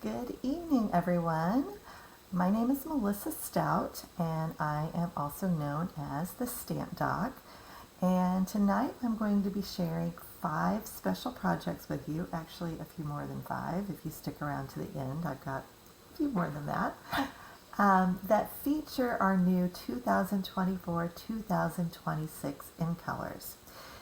Good evening, everyone. My name is Melissa Stout, and I am also known as the Stamp Doc. And tonight I'm going to be sharing 5 special projects with you. Actually, a few more than 5. If you stick around to the end, I've got a few more than that. That feature our new 2024-2026 in colors.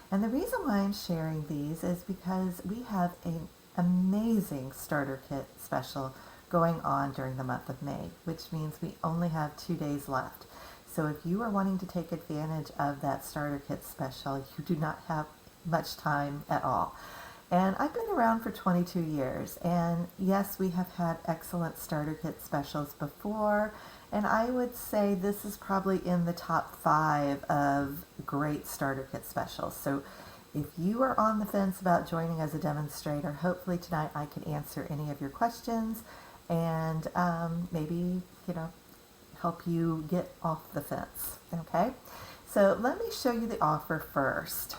And the reason why I'm sharing these is because we have an amazing starter kit special going on during the month of May, which means we only have 2 days left. So if you are wanting to take advantage of that starter kit special, you do not have much time at all. And I've been around for 22 years, and yes, we have had excellent starter kit specials before, and I would say this is probably in the top 5 of great starter kit specials. So if you are on the fence about joining as a demonstrator, hopefully tonight I can answer any of your questions and maybe, help you get off the fence, okay? So let me show you the offer first.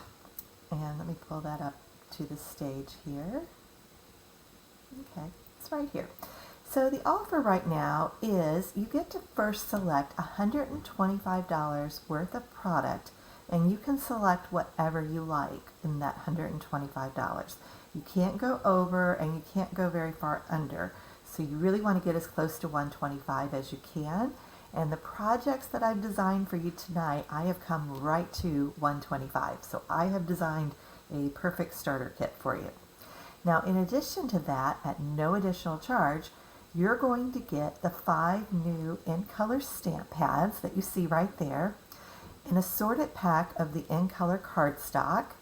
And let me pull that up to the stage here. Okay, it's right here. So the offer right now is you get to first select $125 worth of product, and you can select whatever you like in that $125. You can't go over and you can't go very far under. So you really want to get as close to $125 as you can. And the projects that I've designed for you tonight, I have come right to $125. So I have designed a perfect starter kit for you. Now, in addition to that, at no additional charge, you're going to get the 5 new in color stamp pads that you see right there, an assorted pack of the in color cardstock,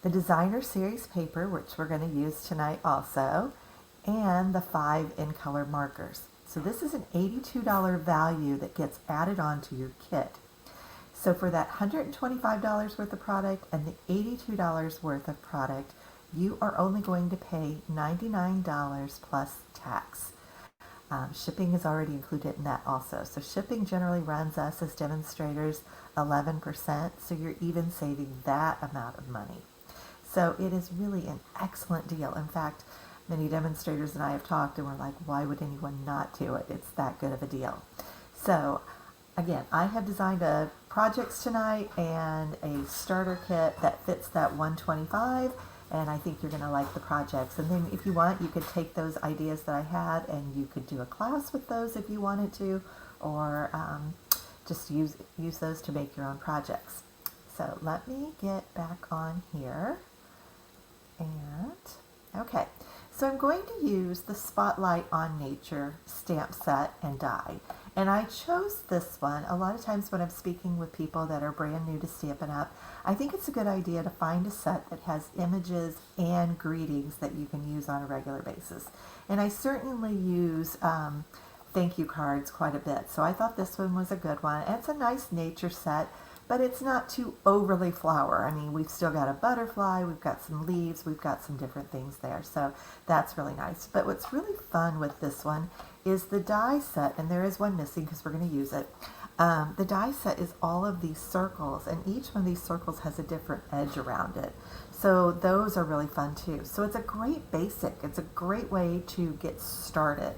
the designer series paper, which we're going to use tonight also, and the 5 in color markers. So this is an $82 value that gets added on to your kit. So for that $125 worth of product and the $82 worth of product, you are only going to pay $99 plus tax. Shipping is already included in that also. So shipping generally runs us as demonstrators 11%, so you're even saving that amount of money. So it is really an excellent deal. In fact, many demonstrators and I have talked and we're like, why would anyone not do it? It's that good of a deal. So again, I have designed projects tonight and a starter kit that fits that $125, and I think you're going to like the projects. And then if you want, you could take those ideas that I had and you could do a class with those if you wanted to, or just use those to make your own projects. So let me get back on here. And okay, so I'm going to use the Spotlight on Nature stamp set and die. And I chose this one. A lot of times when I'm speaking with people that are brand new to Stampin' Up, I think it's a good idea to find a set that has images and greetings that you can use on a regular basis. And I certainly use thank you cards quite a bit. So I thought this one was a good one. And it's a nice nature set, but it's not too overly flower. I mean, we've still got a butterfly, we've got some leaves, we've got some different things there. So that's really nice. But what's really fun with this one is the die set, and there is one missing because we're going to use it. The die set is all of these circles, and each one of these circles has a different edge around it. So those are really fun too. So it's a great basic. It's a great way to get started.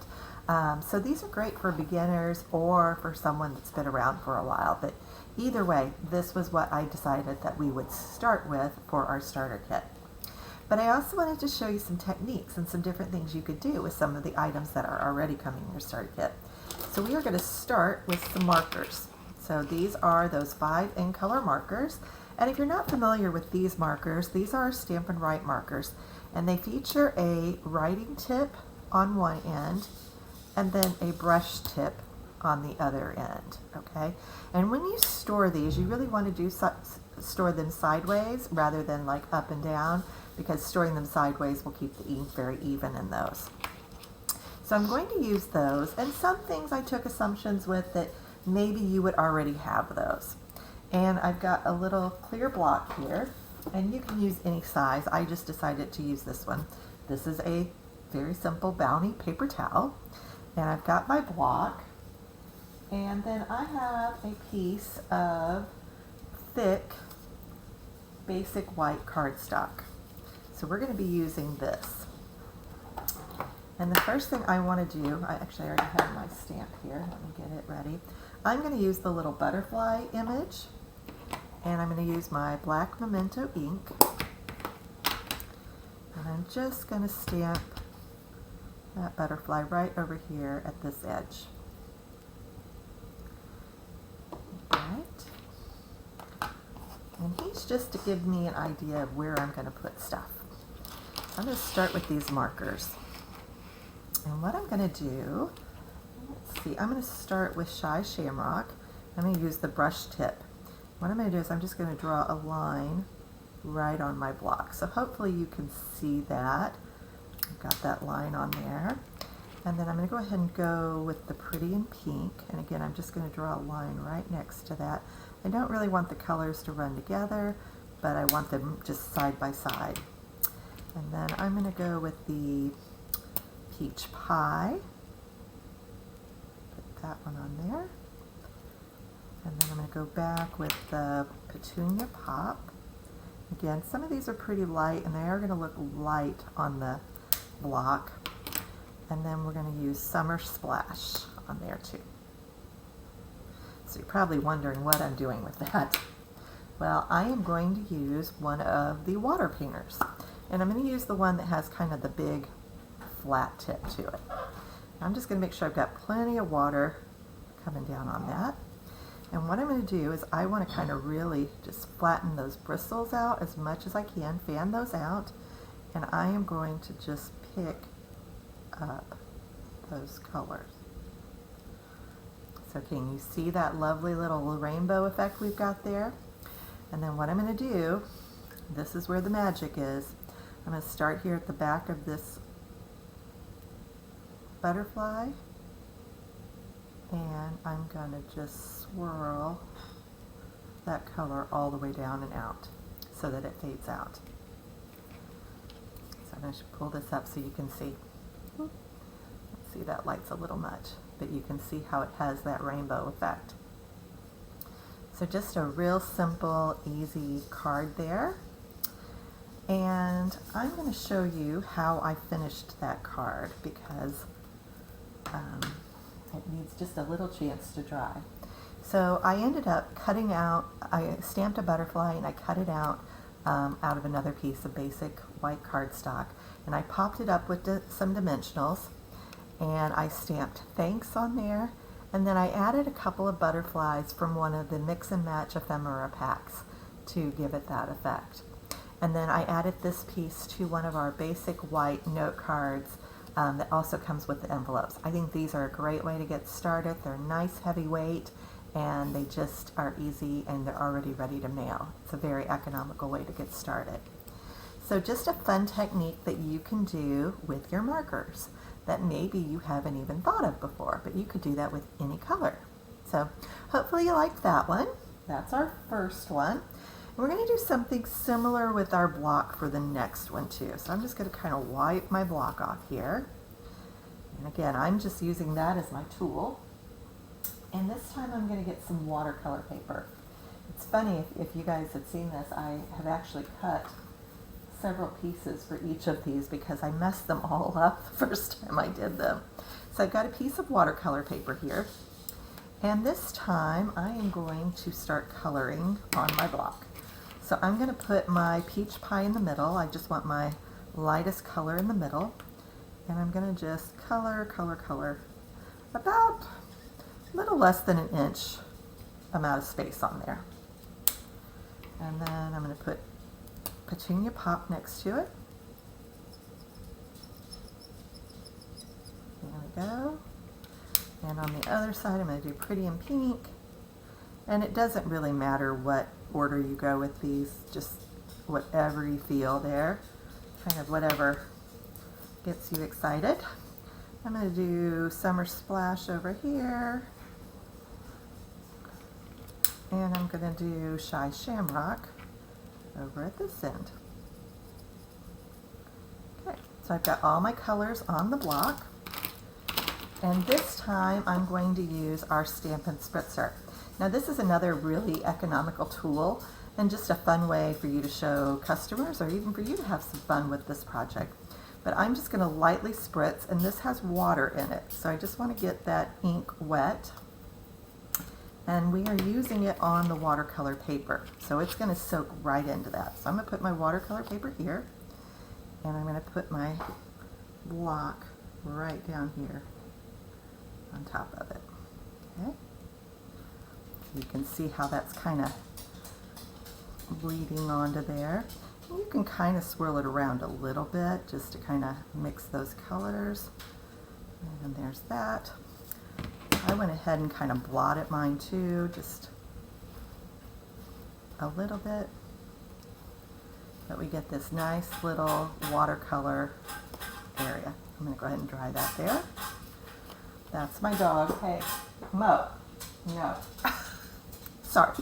So these are great for beginners or for someone that's been around for a while. But either way, this was what I decided that we would start with for our starter kit. But I also wanted to show you some techniques and some different things you could do with some of the items that are already coming in your starter kit. So we are going to start with some markers. So these are those 5 in color markers. And if you're not familiar with these markers, these are Stampin' Write markers. And they feature a writing tip on one end and then a brush tip on the other end, okay? And when you store these, you really want to store them sideways rather than like up and down, because storing them sideways will keep the ink very even in those. So I'm going to use those, and some things I took assumptions with that maybe you would already have those. And I've got a little clear block here, and you can use any size. I just decided to use this one. This is a very simple Bounty paper towel, and I've got my block. And then I have a piece of thick basic white cardstock. So we're going to be using this. And the first thing I want to do, I already have my stamp here. Let me get it ready. I'm going to use the little butterfly image, and I'm going to use my black memento ink, and I'm just going to stamp that butterfly right over here at this edge. Right. And he's just to give me an idea of where I'm going to put stuff. I'm going to start with these markers. And what I'm going to do, let's see, I'm going to start with Shy Shamrock. I'm going to use the brush tip. What I'm going to do is I'm just going to draw a line right on my block. So hopefully you can see that. I've got that line on there. And then I'm going to go ahead and go with the Pretty in Pink. And again, I'm just going to draw a line right next to that. I don't really want the colors to run together, but I want them just side by side. And then I'm going to go with the Peach Pie. Put that one on there. And then I'm going to go back with the Petunia Pop. Again, some of these are pretty light, and they are going to look light on the block. And then we're going to use Summer Splash on there too. So you're probably wondering what I'm doing with that. Well, I am going to use one of the water painters. And I'm going to use the one that has kind of the big flat tip to it. I'm just going to make sure I've got plenty of water coming down on that. And what I'm going to do is I want to kind of really just flatten those bristles out as much as I can, fan those out, and I am going to just pick up those colors. So can you see that lovely little rainbow effect we've got there? And then what I'm going to do, this is where the magic is, I'm going to start here at the back of this butterfly, and I'm going to just swirl that color all the way down and out so that it fades out. So I'm going to pull this up so you can see. Let's see, that light's a little much, but you can see how it has that rainbow effect. So just a real simple, easy card there. And I'm going to show you how I finished that card because it needs just a little chance to dry. So I ended up cutting out, I stamped a butterfly and I cut it out of another piece of basic white cardstock, and I popped it up with some dimensionals, and I stamped thanks on there, and then I added a couple of butterflies from one of the mix and match ephemera packs to give it that effect. And then I added this piece to one of our basic white note cards that also comes with the envelopes. I think these are a great way to get started. They're nice, heavyweight, and they just are easy, and they're already ready to mail. It's a very economical way to get started. So just a fun technique that you can do with your markers that maybe you haven't even thought of before, but you could do that with any color. So hopefully you liked that one. That's our first one. We're going to do something similar with our block for the next one too. So I'm just going to kind of wipe my block off here. And again, I'm just using that as my tool. And this time I'm going to get some watercolor paper. It's funny, if you guys had seen this, I have actually cut several pieces for each of these because I messed them all up the first time I did them. So I've got a piece of watercolor paper here. And this time I am going to start coloring on my block. So I'm going to put my peach pie in the middle. I just want my lightest color in the middle. And I'm going to just color about a little less than an inch amount of space on there. And then I'm going to put Petunia Pop next to it. There we go. And on the other side I'm going to do Pretty in Pink. And it doesn't really matter what order you go with these, just whatever you feel there, kind of whatever gets you excited. I'm going to do Summer Splash over here, and I'm going to do Shy Shamrock over at this end. Okay, so I've got all my colors on the block, and this time I'm going to use our Stampin' Spritzer. Now this is another really economical tool and just a fun way for you to show customers or even for you to have some fun with this project. but I'm just going to lightly spritz, and this has water in it, so I just want to get that ink wet. And we are using it on the watercolor paper, so it's going to soak right into that. So I'm going to put my watercolor paper here, and I'm going to put my block right down here on top of it. Okay. You can see how that's kind of bleeding onto there. You can kind of swirl it around a little bit just to kind of mix those colors. And there's that. I went ahead and kind of blotted mine too, just a little bit. But we get this nice little watercolor area. I'm going to go ahead and dry that there. That's my dog. Hey, Mo. No. Sorry.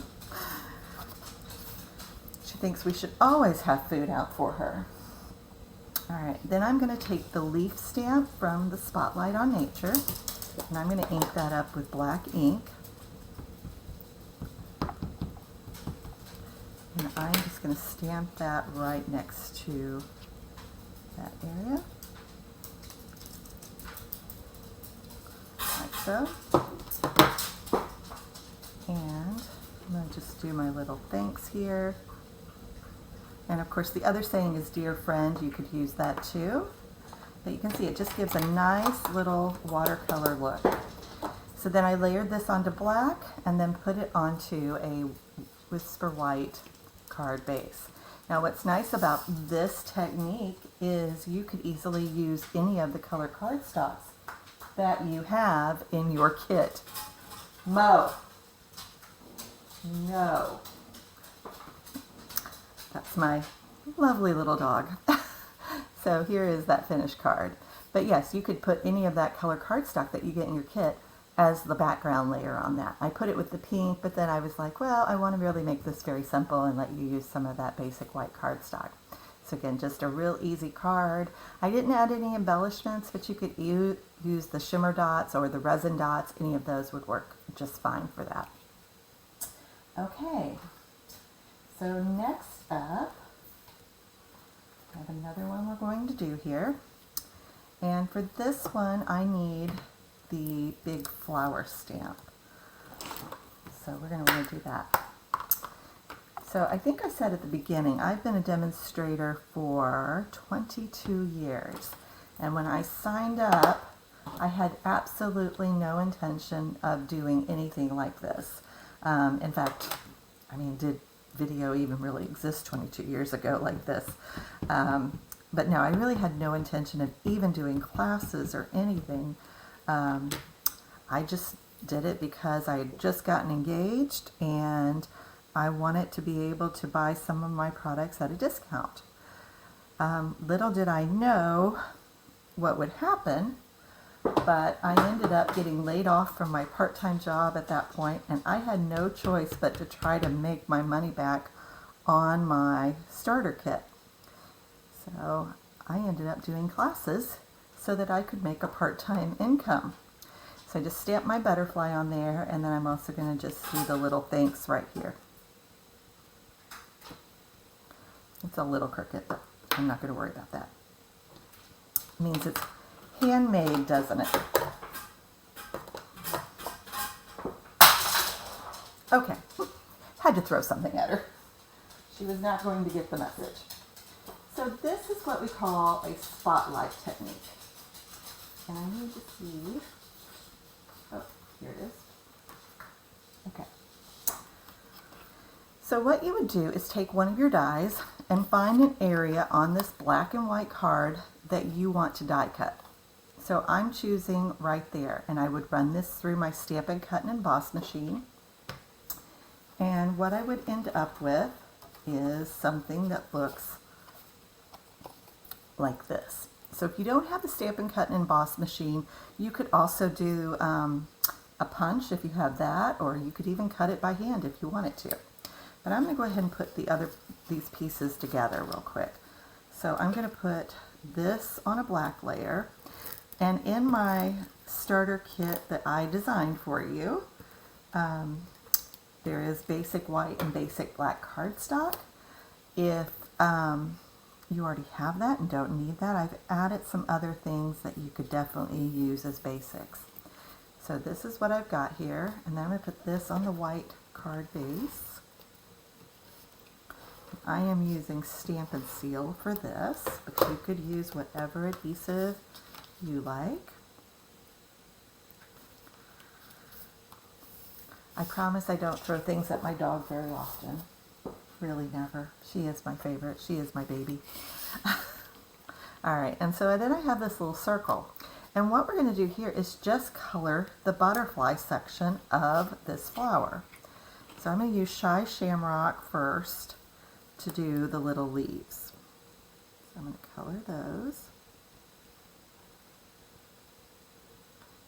She thinks we should always have food out for her. All right, then I'm going to take the leaf stamp from the Spotlight on Nature, and I'm going to ink that up with black ink. And I'm just going to stamp that right next to that area, like so. And I'm going to just do my little thanks here. And of course the other saying is dear friend, you could use that too. But you can see it just gives a nice little watercolor look. So then I layered this onto black and then put it onto a Whisper White card base. Now what's nice about this technique is you could easily use any of the color cardstocks that you have in your kit. Mo. No. That's my lovely little dog. So here is that finished card. But yes, you could put any of that color cardstock that you get in your kit as the background layer on that. I put it with the pink, but then I was like, well, I want to really make this very simple and let you use some of that basic white cardstock. So again, just a real easy card. I didn't add any embellishments, but you could use the shimmer dots or the resin dots. Any of those would work just fine for that. Okay, so next up, I have another one we're going to do here. And for this one, I need the big flower stamp. So we're going to want to do that. So I think I said at the beginning, I've been a demonstrator for 22 years. And when I signed up, I had absolutely no intention of doing anything like this. In fact, I mean, did video even really exist 22 years ago like this? But no, I really had no intention of even doing classes or anything. I just did it because I had just gotten engaged and I wanted to be able to buy some of my products at a discount. Little did I know what would happen, but I ended up getting laid off from my part-time job at that point, and I had no choice but to try to make my money back on my starter kit. So I ended up doing classes so that I could make a part-time income. So I just stamped my butterfly on there, and then I'm also going to just do the little thanks right here. It's a little crooked, but I'm not going to worry about that. It means it's handmade, doesn't it? Okay, had to throw something at her. She was not going to get the message. So this is what we call a spotlight technique. And I need to see, oh, here it is. Okay. So what you would do is take one of your dies and find an area on this black and white card that you want to die cut. So I'm choosing right there, and I would run this through my Stampin' Cut and Emboss machine. And what I would end up with is something that looks like this. So if you don't have a Stampin' Cut and Emboss machine, you could also do a punch if you have that, or you could even cut it by hand if you wanted to. But I'm going to go ahead and put these pieces together real quick. So I'm going to put this on a black layer, and in my starter kit that I designed for you, there is basic white and basic black cardstock. If you already have that and don't need that, I've added some other things that you could definitely use as basics. So this is what I've got here, and then I'm going to put this on the white card base. I am using Stamp and Seal for this, but you could use whatever adhesive you like. I promise I don't throw things at my dog very often. Really never. She is my favorite. She is my baby. Alright, and so then I have this little circle. And what we're going to do here is just color the butterfly section of this flower. So I'm going to use Shy Shamrock first to do the little leaves. So I'm going to color those.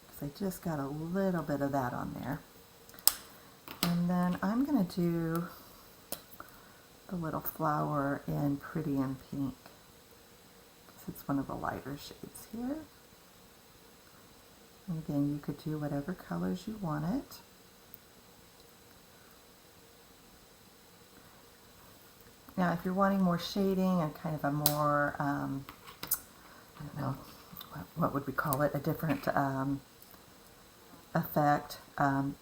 Because I just got a little bit of that on there. And then I'm going to do the little flower in Pretty in Pink. It's one of the lighter shades here. And again, you could do whatever colors you wanted. Now, if you're wanting more shading and kind of a more, I don't know, what would we call it, a different effect,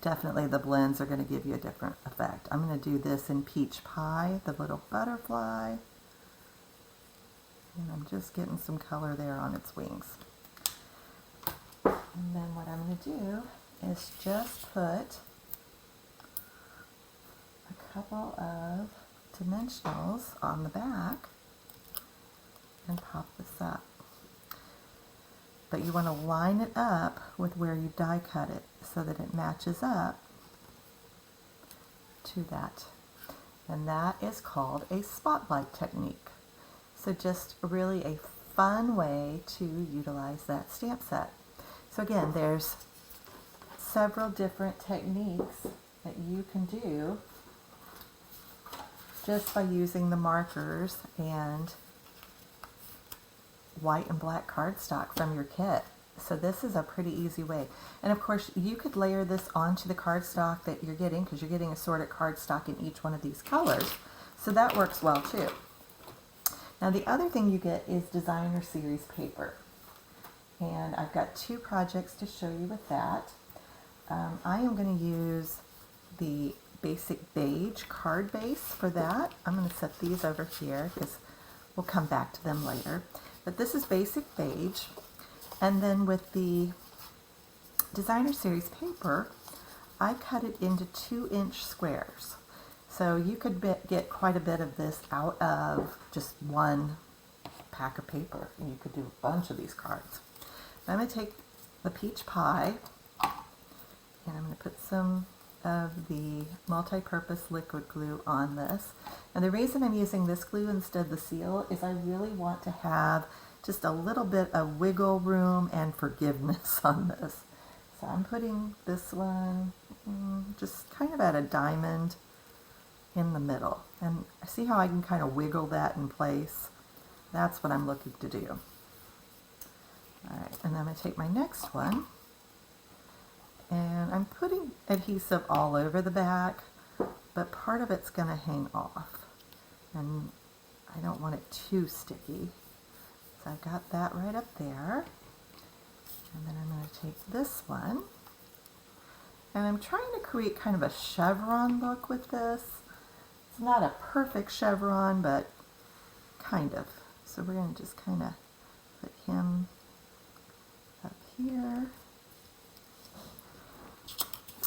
definitely the blends are going to give you a different effect. I'm going to do this in Peach Pie, the little butterfly. And I'm just getting some color there on its wings. And then what I'm going to do is just put a couple of dimensionals on the back and pop this up. But you want to line it up with where you die cut it so that it matches up to that. And that is called a spotlight technique. So just really a fun way to utilize that stamp set. So again, there's several different techniques that you can do just by using the markers and white and black cardstock from your kit. So this is a pretty easy way. And of course, you could layer this onto the cardstock that you're getting, because you're getting assorted cardstock in each one of these colors. So that works well too. Now the other thing you get is designer series paper. And I've got two projects to show you with that. I am going to use the basic beige card base for that. I'm going to set these over here because we'll come back to them later. But this is basic beige. And then with the designer series paper, I cut it into 2-inch squares. So you could get quite a bit of this out of just one pack of paper. And you could do a bunch of these cards. I'm going to take the Peach Pie and I'm going to put some of the multi-purpose liquid glue on this. And the reason I'm using this glue instead of the seal is I really want to have just a little bit of wiggle room and forgiveness on this. So I'm putting this one just kind of at a diamond in the middle. And see how I can kind of wiggle that in place? That's what I'm looking to do. Alright, and then I'm going to take my next one, and I'm putting adhesive all over the back, but part of it's going to hang off, and I don't want it too sticky. So I've got that right up there, and then I'm going to take this one, and I'm trying to create kind of a chevron look with this. It's not a perfect chevron, but kind of. So we're going to just kind of put him up here.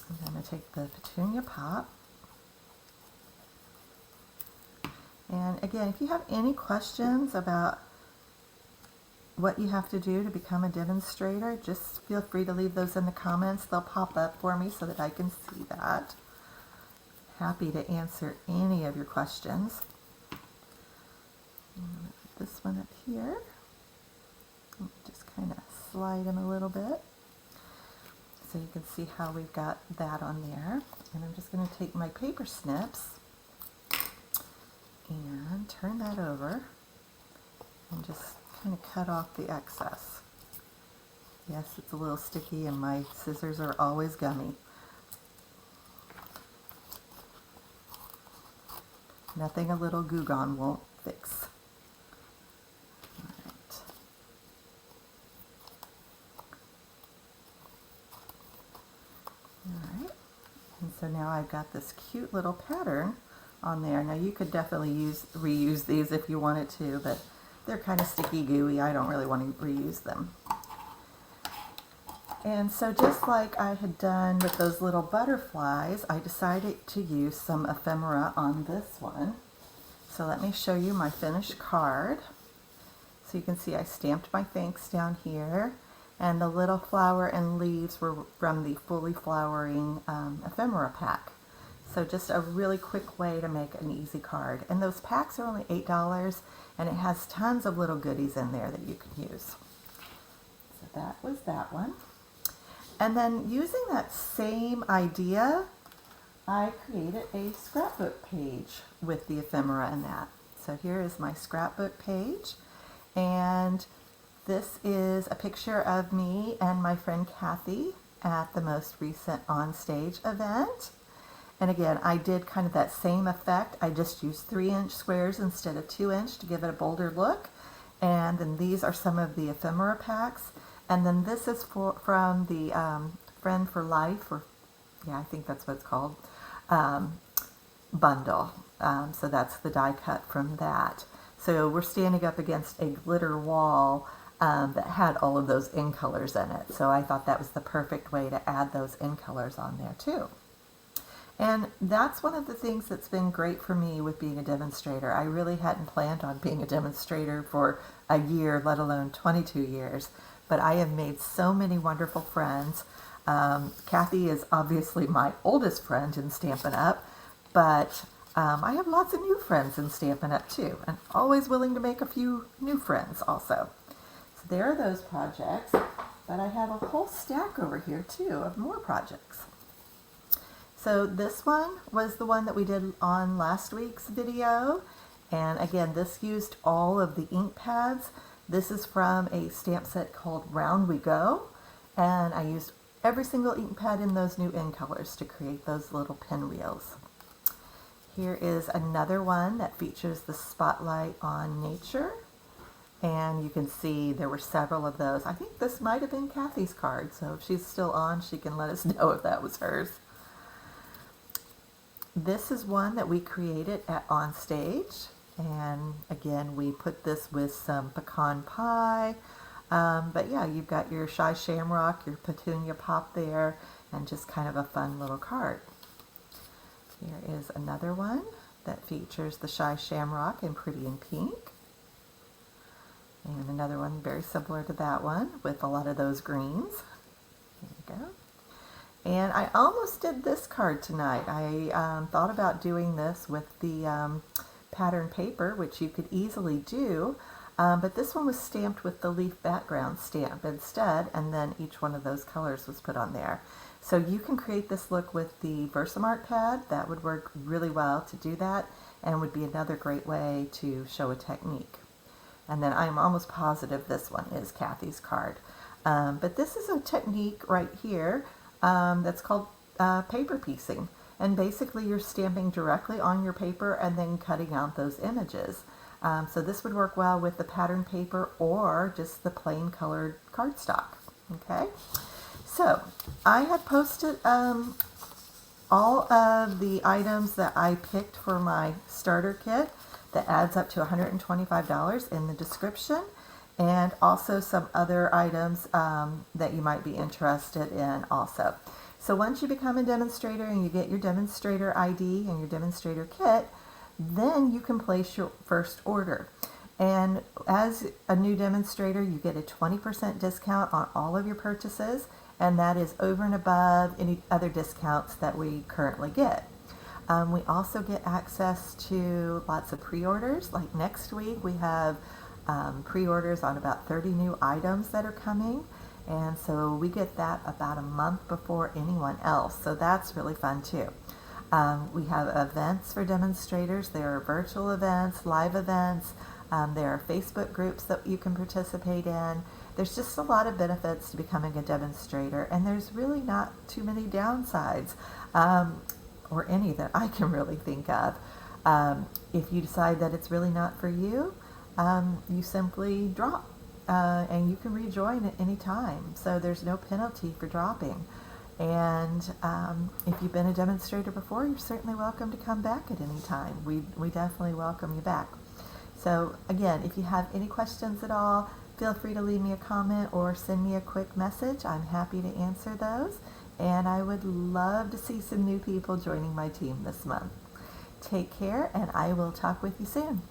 And I'm going to take the petunia pop. And again, if you have any questions about what you have to do to become a demonstrator, just feel free to leave those in the comments. They'll pop up for me so that I can see that. Happy to answer any of your questions. I'm going to put this one up here. Just kind of slide him a little bit so you can see how we've got that on there. And I'm just going to take my paper snips and turn that over and just kind of cut off the excess. Yes, it's a little sticky and my scissors are always gummy. Nothing a little Goo Gone won't fix. So now I've got this cute little pattern on there. Now you could definitely reuse these if you wanted to, but they're kind of sticky gooey. I don't really want to reuse them. And so just like I had done with those little butterflies, I decided to use some ephemera on this one. So let me show you my finished card. So you can see I stamped my thanks down here, and the little flower and leaves were from the fully flowering ephemera pack. So just a really quick way to make an easy card. And those packs are only $8, and it has tons of little goodies in there that you can use. So that was that one. And then using that same idea, I created a scrapbook page with the ephemera and that. So here is my scrapbook page, and this is a picture of me and my friend Kathy at the most recent onstage event. And again, I did kind of that same effect. I just used 3-inch squares instead of 2-inch to give it a bolder look. And then these are some of the ephemera packs. And then this is from the Friend for Life, or yeah, I think that's what it's called, bundle. So that's the die cut from that. So we're standing up against a glitter wall that had all of those in colors in it. So I thought that was the perfect way to add those in colors on there too. And that's one of the things that's been great for me with being a demonstrator. I really hadn't planned on being a demonstrator for a year, let alone 22 years. But I have made so many wonderful friends. Kathy is obviously my oldest friend in Stampin' Up, but I have lots of new friends in Stampin' Up too, and always willing to make a few new friends also. So there are those projects, but I have a whole stack over here too of more projects. So this one was the one that we did on last week's video, and again, this used all of the ink pads. This is from a stamp set called Round We Go, and I used every single ink pad in those new in colors to create those little pinwheels. Here is another one that features the spotlight on nature, and you can see there were several of those. I think this might have been Kathy's card, so if she's still on, she can let us know if that was hers. This is one that we created at Onstage, and again, we put this with some pecan pie. But yeah, you've got your Shy Shamrock, your Petunia Pop there, and just kind of a fun little card. Here is another one that features the Shy Shamrock in Pretty in Pink. And another one very similar to that one with a lot of those greens. There you go. And I almost did this card tonight. I thought about doing this with the pattern paper, which you could easily do. But this one was stamped with the leaf background stamp instead, and then each one of those colors was put on there. So you can create this look with the Versamark pad. That would work really well to do that, and would be another great way to show a technique. And then I'm almost positive this one is Kathy's card. But this is a technique right here that's called paper piecing. And basically you're stamping directly on your paper and then cutting out those images. So this would work well with the pattern paper or just the plain colored cardstock. Okay, so I had posted all of the items that I picked for my starter kit that adds up to $125 in the description, and also some other items that you might be interested in also. So once you become a demonstrator and you get your demonstrator ID and your demonstrator kit, then you can place your first order. And as a new demonstrator, you get a 20% discount on all of your purchases, and that is over and above any other discounts that we currently get. We also get access to lots of pre-orders. Like next week, we have pre-orders on about 30 new items that are coming. And so we get that about a month before anyone else. So that's really fun too. We have events for demonstrators. There are virtual events, live events. There are Facebook groups that you can participate in. There's just a lot of benefits to becoming a demonstrator, and there's really not too many downsides, or any that I can really think of. If you decide that it's really not for you, you simply drop, and you can rejoin at any time. So there's no penalty for dropping. And if you've been a demonstrator before, you're certainly welcome to come back at any time. We definitely welcome you back. So again, if you have any questions at all, feel free to leave me a comment or send me a quick message. I'm happy to answer those. And I would love to see some new people joining my team this month. Take care, and I will talk with you soon.